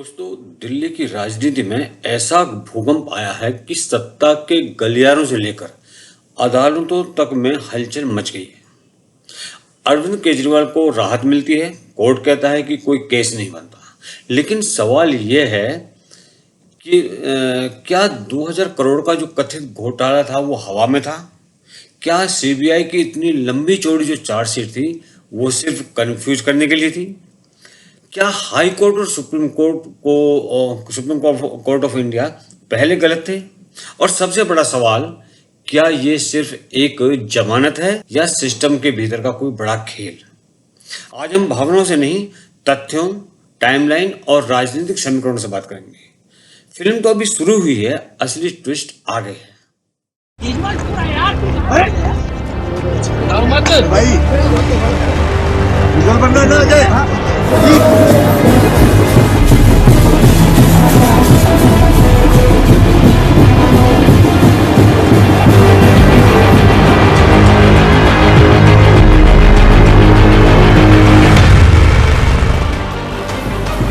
दोस्तों, दिल्ली की राजनीति में ऐसा भूकंप आया है कि सत्ता के गलियारों से लेकर अदालतों तक में हलचल मच गई है। अरविंद केजरीवाल को राहत मिलती है, कोर्ट कहता है कि कोई केस नहीं बनता। लेकिन सवाल यह है कि क्या 2000 करोड़ का जो कथित घोटाला था वो हवा में था? क्या सीबीआई की इतनी लंबी चौड़ी जो चार्जशीट थी वो सिर्फ कंफ्यूज करने के लिए थी? क्या हाई कोर्ट और सुप्रीम कोर्ट ऑफ इंडिया पहले गलत थे? और सबसे बड़ा सवाल, क्या ये सिर्फ एक जमानत है या सिस्टम के भीतर का कोई बड़ा खेल? आज हम भावनाओं से नहीं, तथ्यों, टाइमलाइन और राजनीतिक समीकरणों से बात करेंगे। फिल्म तो अभी शुरू हुई है, असली ट्विस्ट आगे है। भाई बनना ना जाए।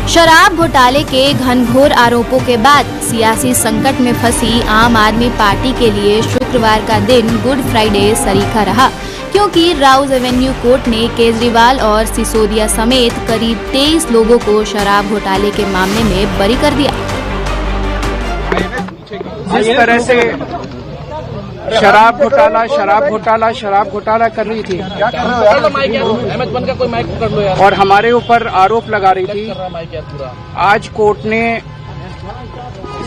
शराब घोटाले के घनघोर आरोपों के बाद सियासी संकट में फंसी आम आदमी पार्टी के लिए शुक्रवार का दिन गुड फ्राइडे सरीखा रहा, क्योंकि राउज एवेन्यू कोर्ट ने केजरीवाल और सिसोदिया समेत करीब 23 लोगों को शराब घोटाले के मामले में बरी कर दिया। जिस तरह से शराब घोटाला कर रही थी और हमारे ऊपर आरोप लगा रही थी, आज कोर्ट ने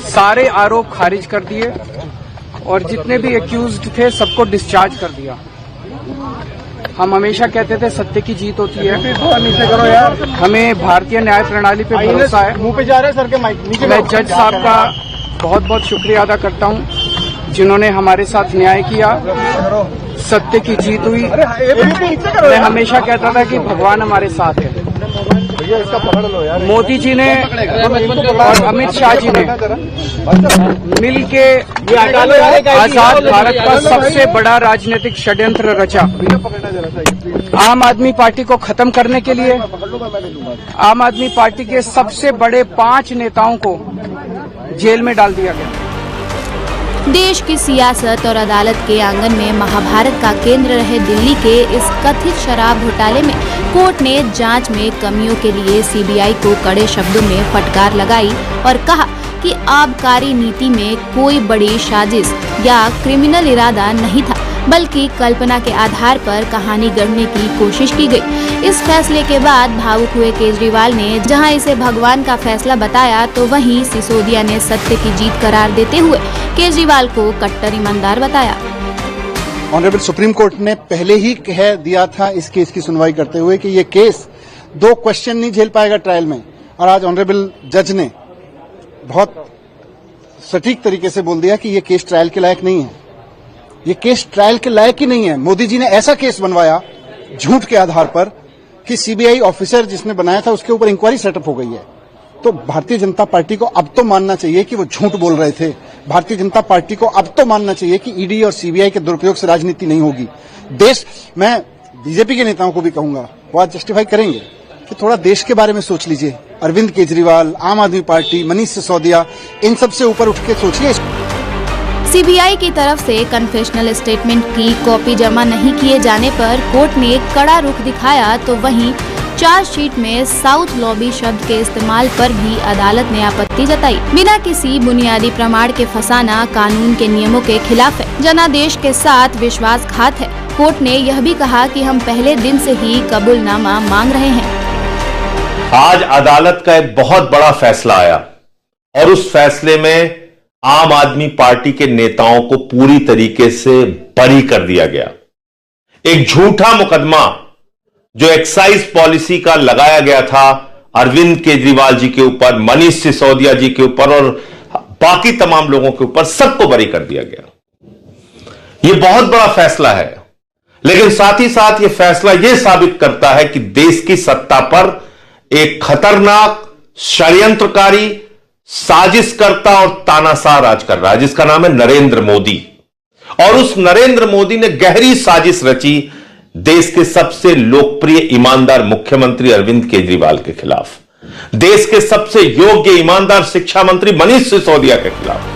सारे आरोप खारिज कर दिए और जितने भी एक्यूज्ड थे सबको डिस्चार्ज कर दिया। हम हमेशा कहते थे सत्य की जीत होती है, हमें भारतीय न्याय प्रणाली पे भरोसा है। मुंह पे जा रहे सर के माइक। मैं जज साहब का बहुत बहुत शुक्रिया अदा करता हूं जिन्होंने हमारे साथ न्याय किया, सत्य की जीत हुई। मैं हमेशा कहता था कि भगवान हमारे साथ है। मोदी जी ने और अमित शाह जी ने मिल के आजाद भारत का सबसे बड़ा राजनीतिक षड्यंत्र रचा। आम आदमी पार्टी को खत्म करने के लिए आम आदमी पार्टी के सबसे बड़े 5 नेताओं को जेल में डाल दिया गया। देश की सियासत और अदालत के आंगन में महाभारत का केंद्र रहे दिल्ली के इस कथित शराब घोटाले में कोर्ट ने जांच में कमियों के लिए सीबीआई को कड़े शब्दों में फटकार लगाई और कहा कि आबकारी नीति में कोई बड़ी साजिश या क्रिमिनल इरादा नहीं था, बल्कि कल्पना के आधार पर कहानी गढ़ने की कोशिश की गई। इस फैसले के बाद भावुक हुए केजरीवाल ने जहां इसे भगवान का फैसला बताया, तो वहीं सिसोदिया ने सत्य की जीत करार देते हुए केजरीवाल को कट्टर ईमानदार बताया। ऑनरेबल सुप्रीम कोर्ट ने पहले ही कह दिया था इस केस की सुनवाई करते हुए कि ये केस 2 क्वेश्चन नहीं झेल पाएगा ट्रायल में, और आज ऑनरेबल जज ने बहुत सटीक तरीके से बोल दिया कि ये केस ट्रायल के लायक नहीं है। ये केस ट्रायल के लायक ही नहीं है। मोदी जी ने ऐसा केस बनवाया झूठ के आधार पर कि सीबीआई ऑफिसर जिसने बनाया था उसके ऊपर इंक्वायरी सेटअप हो गई है। तो भारतीय जनता पार्टी को अब तो मानना चाहिए कि वो झूठ बोल रहे थे। भारतीय जनता पार्टी को अब तो मानना चाहिए कि ईडी और सीबीआई के दुरुपयोग से राजनीति नहीं होगी। मैं बीजेपी के नेताओं को भी कहूंगा, वो आज जस्टिफाई करेंगे कि थोड़ा देश के बारे में सोच लीजिए। अरविंद केजरीवाल, आम आदमी पार्टी, मनीष सिसोदिया, इन सब से ऊपर उठ के सोचिए। सीबीआई की तरफ से कन्फेशनल स्टेटमेंट की कॉपी जमा नहीं किए जाने पर कोर्ट ने कड़ा रुख दिखाया, तो वहीं चार्जशीट में साउथ लॉबी शब्द के इस्तेमाल पर भी अदालत ने आपत्ति जताई। बिना किसी बुनियादी प्रमाण के फंसाना कानून के नियमों के खिलाफ है, जनादेश के साथ विश्वासघात है। कोर्ट ने यह भी कहा कि हम पहले दिन से ही कबूलनामा मांग रहे हैं। आज अदालत का एक बहुत बड़ा फैसला आया और उस फैसले में आम आदमी पार्टी के नेताओं को पूरी तरीके से बरी कर दिया गया। एक झूठा मुकदमा जो एक्साइज पॉलिसी का लगाया गया था अरविंद केजरीवाल जी के ऊपर, मनीष सिसोदिया जी के ऊपर और बाकी तमाम लोगों के ऊपर, सबको बरी कर दिया गया। यह बहुत बड़ा फैसला है, लेकिन साथ ही साथ यह फैसला यह साबित करता है कि देश की सत्ता पर एक खतरनाक षड्यंत्रकारी, साजिशकर्ता और तानाशाह राज कर रहा है, जिसका नाम है नरेंद्र मोदी। और उस नरेंद्र मोदी ने गहरी साजिश रची देश के सबसे लोकप्रिय ईमानदार मुख्यमंत्री अरविंद केजरीवाल के खिलाफ। देश के सबसे योग्य ईमानदार शिक्षा मंत्री मनीष सिसोदिया के खिलाफ।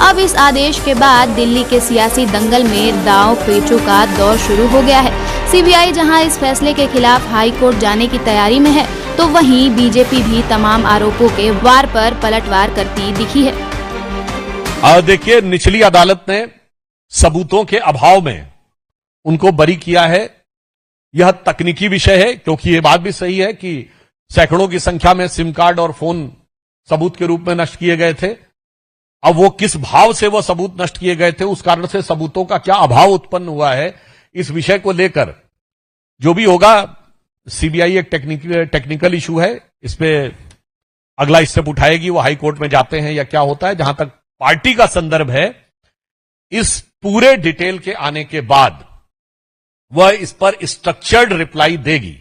अब इस आदेश के बाद दिल्ली के सियासी दंगल में दांव पेचों का दौर शुरू हो गया है। सीबीआई जहां इस फैसले के खिलाफ हाई कोर्ट जाने की तैयारी में है, तो वहीं बीजेपी भी तमाम आरोपों के वार पर पलटवार करती दिखी है। देखिए, निचली अदालत ने सबूतों के अभाव में उनको बरी किया है। यह तकनीकी विषय है, क्योंकि ये बात भी सही है कि सैकड़ों की संख्या में सिम कार्ड और फोन सबूत के रूप में नष्ट किए गए थे। अब वो किस भाव से वो सबूत नष्ट किए गए थे, उस कारण से सबूतों का क्या अभाव उत्पन्न हुआ है, इस विषय को लेकर जो भी होगा, सीबीआई एक टेक्निकल इशू है, इस पे अगला स्टेप उठाएगी। वो हाई कोर्ट में जाते हैं या क्या होता है। जहां तक पार्टी का संदर्भ है, इस पूरे डिटेल के आने के बाद वह इस पर स्ट्रक्चर्ड रिप्लाई देगी।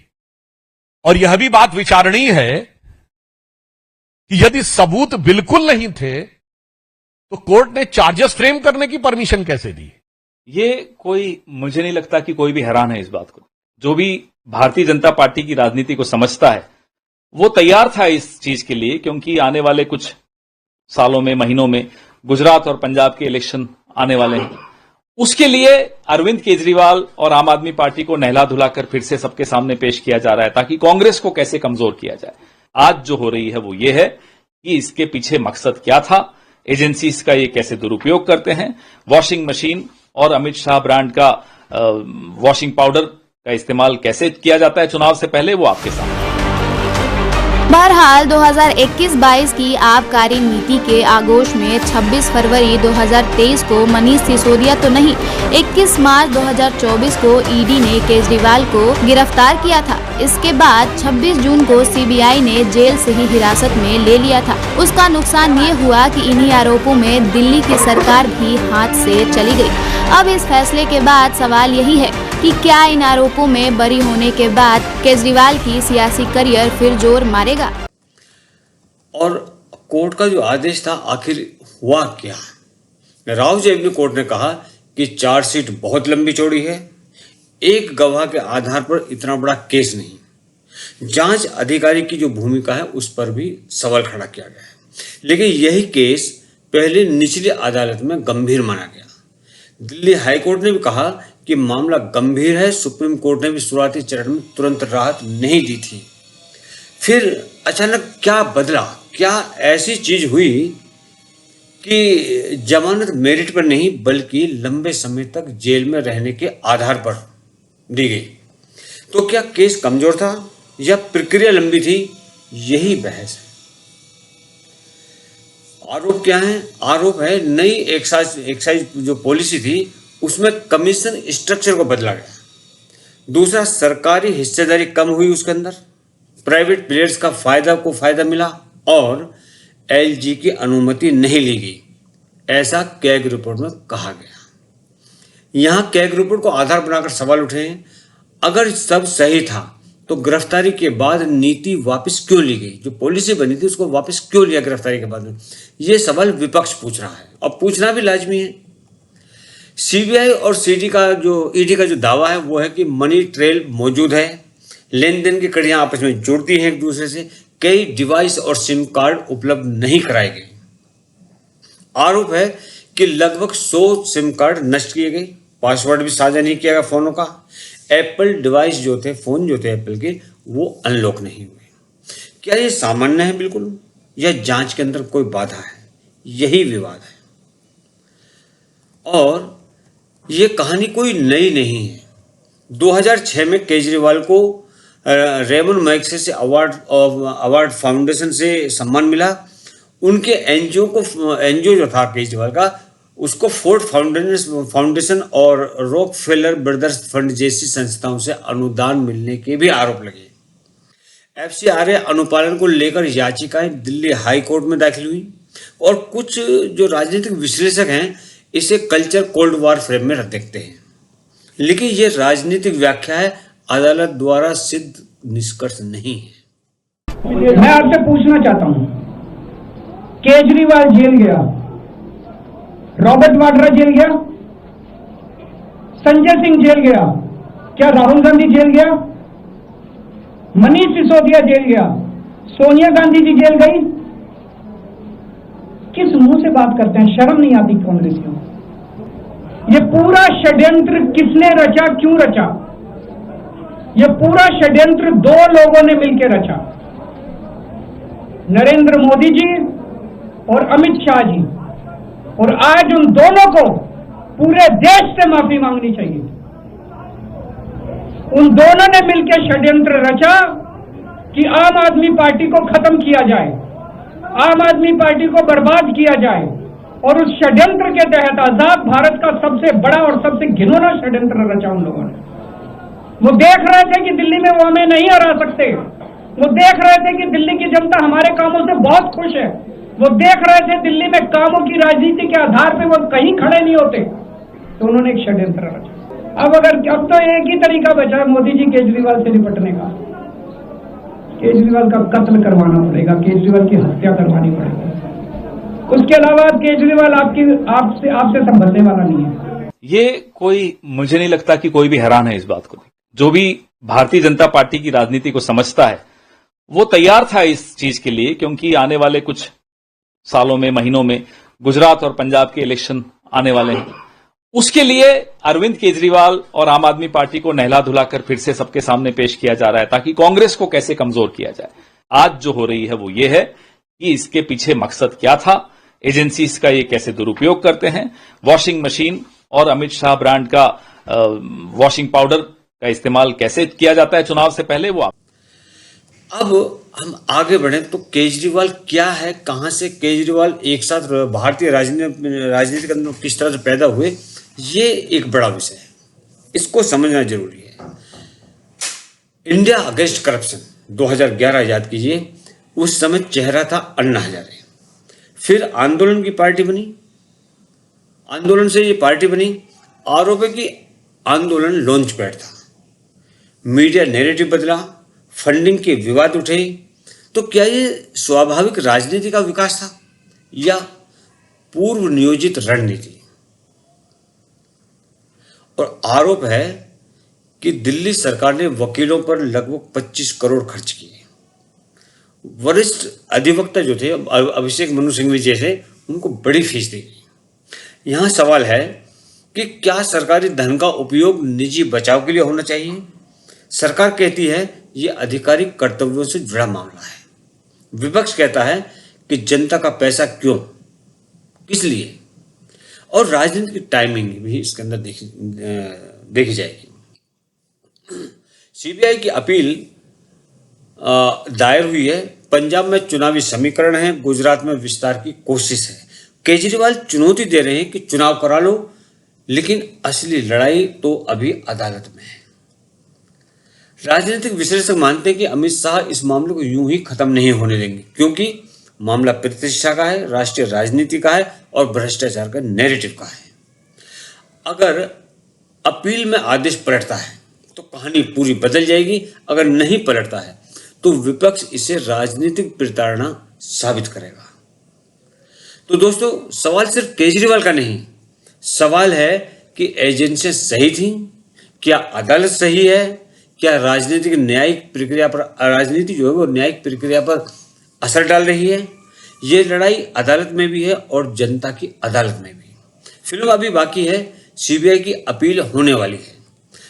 और यह भी बात विचारणीय है कि यदि सबूत बिल्कुल नहीं थे तो कोर्ट ने चार्जेस फ्रेम करने की परमिशन कैसे दी? ये मुझे नहीं लगता कि कोई भी हैरान है इस बात को। जो भी भारतीय जनता पार्टी की राजनीति को समझता है वो तैयार था इस चीज के लिए, क्योंकि आने वाले कुछ सालों में, महीनों में गुजरात और पंजाब के इलेक्शन आने वाले हैं। उसके लिए अरविंद केजरीवाल और आम आदमी पार्टी को नहला धुलाकर फिर से सबके सामने पेश किया जा रहा है, ताकि कांग्रेस को कैसे कमजोर किया जाए। आज जो हो रही है वो ये है कि इसके पीछे मकसद क्या था, एजेंसीज का ये कैसे दुरुपयोग करते हैं, वॉशिंग मशीन और अमित शाह ब्रांड का वॉशिंग पाउडर का इस्तेमाल कैसे किया जाता है चुनाव से पहले, वो आपके सामने। बहरहाल 2021-22 की आबकारी नीति के आगोश में 26 फरवरी 2023 को मनीष सिसोदिया तो नहीं, 21 मार्च 2024 को ईडी ने केजरीवाल को गिरफ्तार किया था। इसके बाद 26 जून को सीबीआई ने जेल से ही हिरासत में ले लिया था। उसका नुकसान ये हुआ कि इन्हीं आरोपों में दिल्ली की सरकार भी हाथ से चली गई। अब इस फैसले के बाद सवाल यही है कि क्या इन आरोपों में बरी होने के बाद केजरीवाल की सियासी करियर फिर जोर मारेगा? और कोर्ट का जो आदेश था, आखिर हुआ क्या? राहुल एवेन्यू कोर्ट ने कहा कि चार्जशीट बहुत लंबी चौड़ी है, एक गवाह के आधार पर इतना बड़ा केस नहीं। जांच अधिकारी की जो भूमिका है उस पर भी सवाल खड़ा किया गया है। लेकिन यही केस पहले निचली अदालत में गंभीर माना गया। दिल्ली हाई कोर्ट ने भी कहा कि मामला गंभीर है। सुप्रीम कोर्ट ने भी शुरुआती चरण में तुरंत राहत नहीं दी थी। फिर अचानक क्या बदला? क्या ऐसी चीज हुई कि जमानत मेरिट पर नहीं बल्कि लंबे समय तक जेल में रहने के आधार पर दी गई? तो क्या केस कमजोर था या प्रक्रिया लंबी थी? यही बहस है। आरोप क्या है? आरोप है नई एक्साइज जो पॉलिसी थी उसमें कमीशन स्ट्रक्चर को बदला गया। दूसरा, सरकारी हिस्सेदारी कम हुई उसके अंदर, प्राइवेट प्लेयर्स का फायदा मिला और एलजी की अनुमति नहीं ली गई, ऐसा कैग रिपोर्ट में कहा गया। यहां कैग रिपोर्ट को आधार बनाकर सवाल उठे हैं, अगर सब सही था तो गिरफ्तारी के बाद नीति वापस क्यों ली गई? जो पॉलिसी बनी थी उसको वापस क्यों लिया गिरफ्तारी के बाद में? ये सवाल विपक्ष पूछ रहा है और पूछना भी लाजमी है। सीबीआई और ईडी का जो दावा है वो है कि मनी ट्रेल मौजूद है, लेन देन की कड़ियां आपस में जुड़ती हैं एक दूसरे से, कई डिवाइस और सिम कार्ड उपलब्ध नहीं कराए गए। आरोप है कि लगभग 100 सिम कार्ड नष्ट किए गए, पासवर्ड भी साझा नहीं किया गया फोनों का। एप्पल डिवाइस जो थे, फोन जो थे एप्पल के, वो अनलॉक नहीं हुए। क्या ये सामान्य है बिल्कुल, या जांच के अंदर कोई बाधा है? यही विवाद है। और ये कहानी कोई नई नहीं है। 2006 में केजरीवाल को रेमन मैग्सेसे अवार्ड फाउंडेशन से सम्मान मिला। उनके एनजीओ जो था केजरीवाल का, उसको फोर्ड फाउंडेशन और रॉकफेलर ब्रदर्स फंड जैसी संस्थाओं से अनुदान मिलने के भी आरोप लगे। एफसीआरए अनुपालन को लेकर याचिकाएं दिल्ली हाई कोर्ट में दाखिल हुई और कुछ जो राजनीतिक विश्लेषक हैं इसे कल्चर कोल्ड वॉर फ्रेम में देखते हैं। लेकिन ये राजनीतिक व्याख्या है, अदालत द्वारा सिद्ध निष्कर्ष नहीं है। मैं आपसे पूछना चाहता हूं, केजरीवाल जेल गया, रॉबर्ट वाड्रा जेल गया, संजय सिंह जेल गया, क्या राहुल गांधी जेल गया, मनीष सिसोदिया जेल गया, सोनिया गांधी जी जेल गई, किस मुंह से बात करते हैं? शर्म नहीं आती कांग्रेसियों? ये पूरा षड्यंत्र किसने रचा, क्यों रचा? ये पूरा षड्यंत्र दो लोगों ने मिलकर रचा, नरेंद्र मोदी जी और अमित शाह जी। और आज उन दोनों को पूरे देश से माफी मांगनी चाहिए। उन दोनों ने मिलकर षड्यंत्र रचा कि आम आदमी पार्टी को खत्म किया जाए, आम आदमी पार्टी को बर्बाद किया जाए। और उस षड्यंत्र के तहत आजाद भारत का सबसे बड़ा और सबसे घिनौना षड्यंत्र रचा उन लोगों ने। वो देख रहे थे कि दिल्ली में वो हमें नहीं हरा सकते, वो देख रहे थे कि दिल्ली की जनता हमारे कामों से बहुत खुश है, वो देख रहे थे दिल्ली में कामों की राजनीति के आधार पर वो कहीं खड़े नहीं होते, तो उन्होंने एक षड्यंत्र रचा। अब तो एक ही तरीका बचा है मोदी जी केजरीवाल से निपटने का, केजरीवाल का कत्ल करवाना पड़ेगा, केजरीवाल की हत्या करवानी पड़ेगी। उसके अलावा केजरीवाल आपसे संभलने वाला नहीं है। ये कोई, मुझे नहीं लगता कि कोई भी हैरान है इस बात को। जो भी भारतीय जनता पार्टी की राजनीति को समझता है वो तैयार था इस चीज के लिए, क्योंकि आने वाले कुछ सालों में, महीनों में गुजरात और पंजाब के इलेक्शन आने वाले हैं। उसके लिए अरविंद केजरीवाल और आम आदमी पार्टी को नहला धुलाकर फिर से सबके सामने पेश किया जा रहा है, ताकि कांग्रेस को कैसे कमजोर किया जाए। आज जो हो रही है वो ये है कि इसके पीछे मकसद क्या था, एजेंसीज का ये कैसे दुरुपयोग करते हैं, वॉशिंग मशीन और अमित शाह ब्रांड का वॉशिंग पाउडर का इस्तेमाल कैसे किया जाता है चुनाव से पहले, वो अब हम आगे बढ़े तो केजरीवाल क्या है, कहां से केजरीवाल एक साथ भारतीय राजनीति के अंदर किस तरह से पैदा हुए, ये एक बड़ा विषय है, इसको समझना जरूरी है। इंडिया अगेंस्ट करप्शन 2011 याद कीजिए, उस समय चेहरा था अन्ना हजारे, फिर आंदोलन की पार्टी बनी, आंदोलन से ये पार्टी बनी, आरोप है कि आंदोलन लॉन्च पैड था, मीडिया नैरेटिव बदला, फंडिंग के विवाद उठे। तो क्या ये स्वाभाविक राजनीति का विकास था या पूर्व नियोजित रणनीति? और आरोप है कि दिल्ली सरकार ने वकीलों पर लगभग 25 करोड़ खर्च किए। वरिष्ठ अधिवक्ता जो थे अभिषेक मनु सिंघवी जैसे, उनको बड़ी फीस दी गई। यहां सवाल है कि क्या सरकारी धन का उपयोग निजी बचाव के लिए होना चाहिए? सरकार कहती है ये आधिकारिक कर्तव्यों से जुड़ा मामला है, विपक्ष कहता है कि जनता का पैसा क्यों, किस लिए, और राजनीति की टाइमिंग भी इसके अंदर देखी जाएगी। सीबीआई की अपील दायर हुई है। पंजाब में चुनावी समीकरण है, गुजरात में विस्तार की कोशिश है। केजरीवाल चुनौती दे रहे हैं कि चुनाव करा लो, लेकिन असली लड़ाई तो अभी अदालत में है। राजनीतिक विश्लेषक मानते हैं कि अमित शाह इस मामले को यूं ही खत्म नहीं होने देंगे, क्योंकि मामला प्रतिष्ठा का है, राष्ट्रीय राजनीति का है और भ्रष्टाचार का नैरेटिव का है। अगर अपील में आदेश पलटता है तो कहानी पूरी बदल जाएगी, अगर नहीं पलटता है तो विपक्ष इसे राजनीतिक प्रताड़ना साबित करेगा। तो दोस्तों, सवाल सिर्फ केजरीवाल का नहीं, सवाल है कि एजेंसियां सही थी, क्या अदालत सही है, क्या राजनीतिक न्यायिक प्रक्रिया पर, राजनीति जो है वो न्यायिक प्रक्रिया पर असर डाल रही है। ये लड़ाई अदालत में भी है और जनता की अदालत में भी। फिल्म अभी बाकी है, सीबीआई की अपील होने वाली है।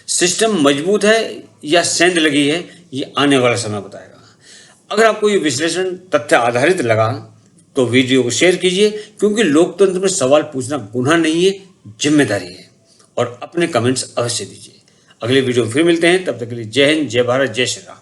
सिस्टम मजबूत है या सेंध लगी है, ये आने वाला समय बताएगा। अगर आपको ये विश्लेषण तथ्य आधारित लगा तो वीडियो को शेयर कीजिए, क्योंकि लोकतंत्र में सवाल पूछना गुनाह नहीं है, जिम्मेदारी है। और अपने कमेंट्स अवश्य दीजिए। अगले वीडियो में फिर मिलते हैं, तब तक के लिए जय हिंद, जय भारत, जय श्री राम।